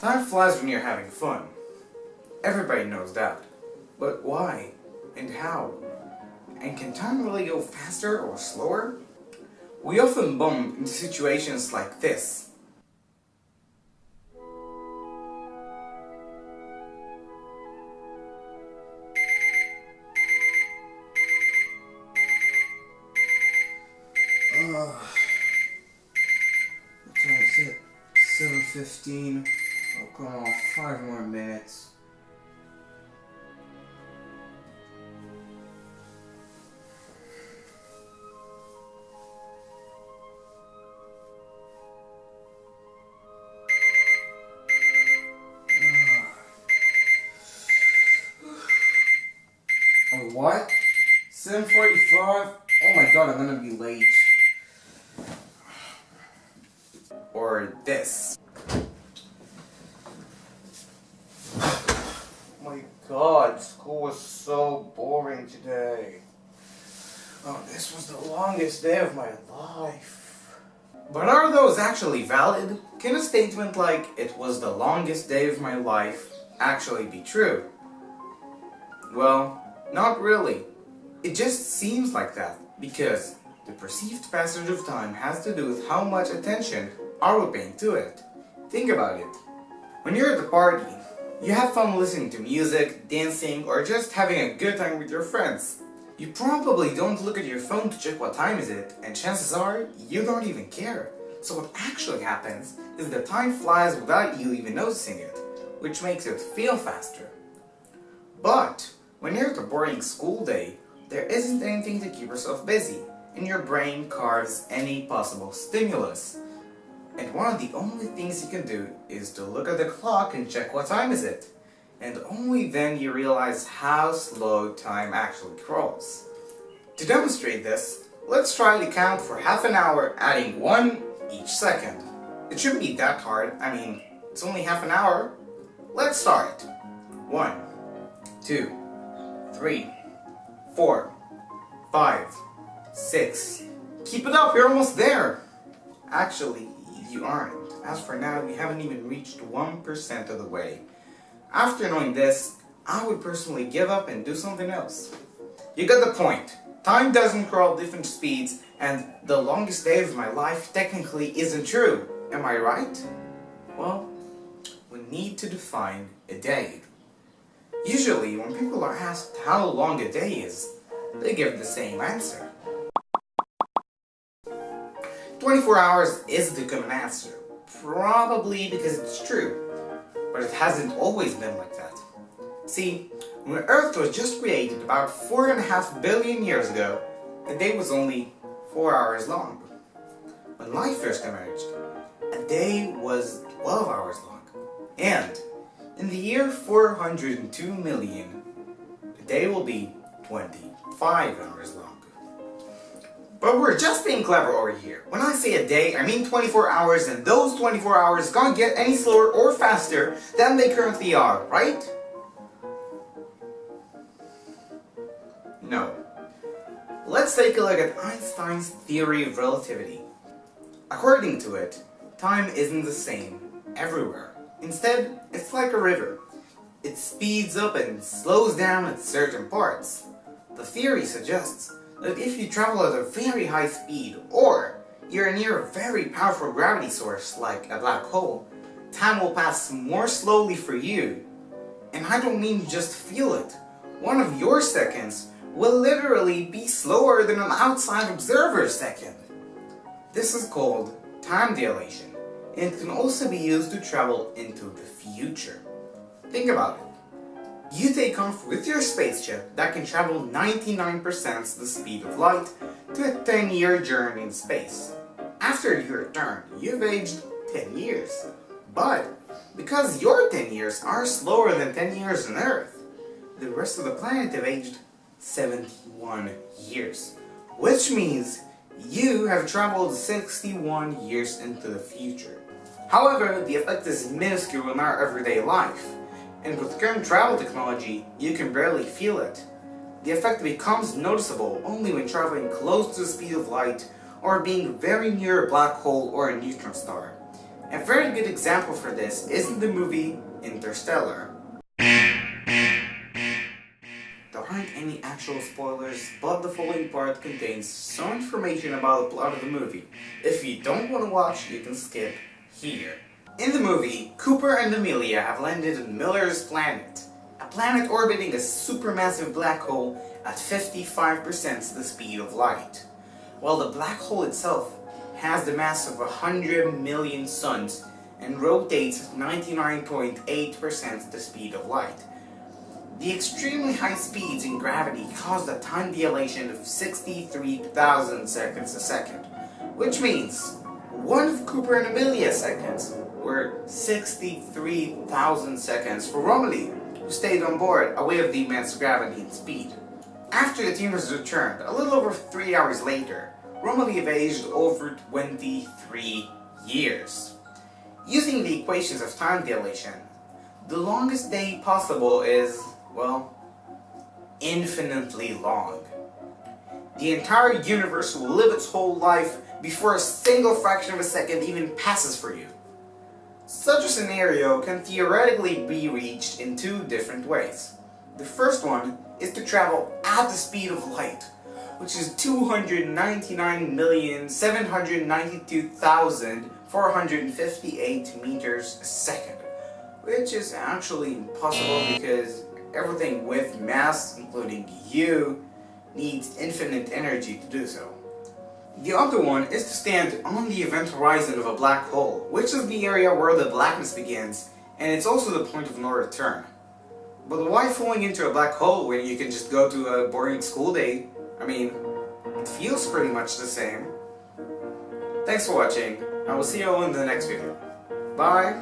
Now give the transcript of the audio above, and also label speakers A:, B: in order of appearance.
A: Time flies when you're having fun. Everybody knows that. But why? And how? And can time really go faster or slower? We often bump into situations like this. What time is it? 7:15. Oh, come on, 5 more minutes. Oh, what? 7:45? Oh my god, I'm gonna be late. Or this. Oh my god, school was so boring today. Oh, this was the longest day of my life. But are those actually valid? Can a statement like, "it was the longest day of my life," actually be true? Well, not really. It just seems like that, because the perceived passage of time has to do with how much attention are we paying to it. Think about it. When you're at the party, you have fun listening to music, dancing, or just having a good time with your friends. You probably don't look at your phone to check what time is it, and chances are, you don't even care. So what actually happens is that time flies without you even noticing it, which makes it feel faster. But when you're at a boring school day, there isn't anything to keep yourself busy, and your brain carves any possible stimulus. And one of the only things you can do is to look at the clock and check what time is it. And only then you realize how slow time actually crawls. To demonstrate this, let's try to count for half an hour, adding 1 each second. It shouldn't be that hard, I mean, it's only half an hour. Let's start. 1, 2, 3, 4, 5, 6. Keep it up, you're almost there. Actually, you aren't. As for now, we haven't even reached 1% of the way. After knowing this, I would personally give up and do something else. You get the point. Time doesn't crawl different speeds, and the longest day of my life technically isn't true. Am I right? Well, we need to define a day. Usually, when people are asked how long a day is, they give the same answer. 24 hours is the common answer, probably because it's true, but it hasn't always been like that. See, when Earth was just created about 4.5 billion years ago, the day was only 4 hours long. When life first emerged, a day was 12 hours long, and in the year 402 million, the day will be 25 hours long. But we're just being clever over here. When I say a day, I mean 24 hours, and those 24 hours can't get any slower or faster than they currently are, right? No. Let's take a look at Einstein's theory of relativity. According to it, time isn't the same everywhere. Instead, it's like a river. It speeds up and slows down at certain parts. The theory suggests that if you travel at a very high speed, or you're near a very powerful gravity source like a black hole, time will pass more slowly for you. And I don't mean just feel it. One of your seconds will literally be slower than an outside observer's second. This is called time dilation, and it can also be used to travel into the future. Think about it. You take off with your spaceship that can travel 99% the speed of light to a 10-year journey in space. After you return, you've aged 10 years. But because your 10 years are slower than 10 years on Earth, the rest of the planet have aged 71 years. Which means you have traveled 61 years into the future. However, the effect is minuscule in our everyday life. And with current travel technology, you can barely feel it. The effect becomes noticeable only when traveling close to the speed of light or being very near a black hole or a neutron star. A very good example for this is in the movie Interstellar. There aren't any actual spoilers, but the following part contains some information about the plot of the movie. If you don't want to watch, you can skip here. In the movie, Cooper and Amelia have landed on Miller's planet, a planet orbiting a supermassive black hole at 55% the speed of light. While the black hole itself has the mass of 100 million suns and rotates at 99.8% the speed of light. The extremely high speeds in gravity caused a time dilation of 63,000 seconds a second, which means one of Cooper and Amelia's seconds were 63,000 seconds for Romilly, who stayed on board away of the immense gravity and speed. After the team was returned, a little over 3 hours later, Romilly have aged over 23 years. Using the equations of time dilation, the longest day possible is, well, infinitely long. The entire universe will live its whole life before a single fraction of a second even passes for you. Such a scenario can theoretically be reached in two different ways. The first one is to travel at the speed of light, which is 299,792,458 meters a second, which is actually impossible because everything with mass, including you, needs infinite energy to do so. The other one is to stand on the event horizon of a black hole, which is the area where the blackness begins, and it's also the point of no return. But why falling into a black hole when you can just go to a boring school day? I mean, it feels pretty much the same. Thanks for watching. I will see you all in the next video. Bye!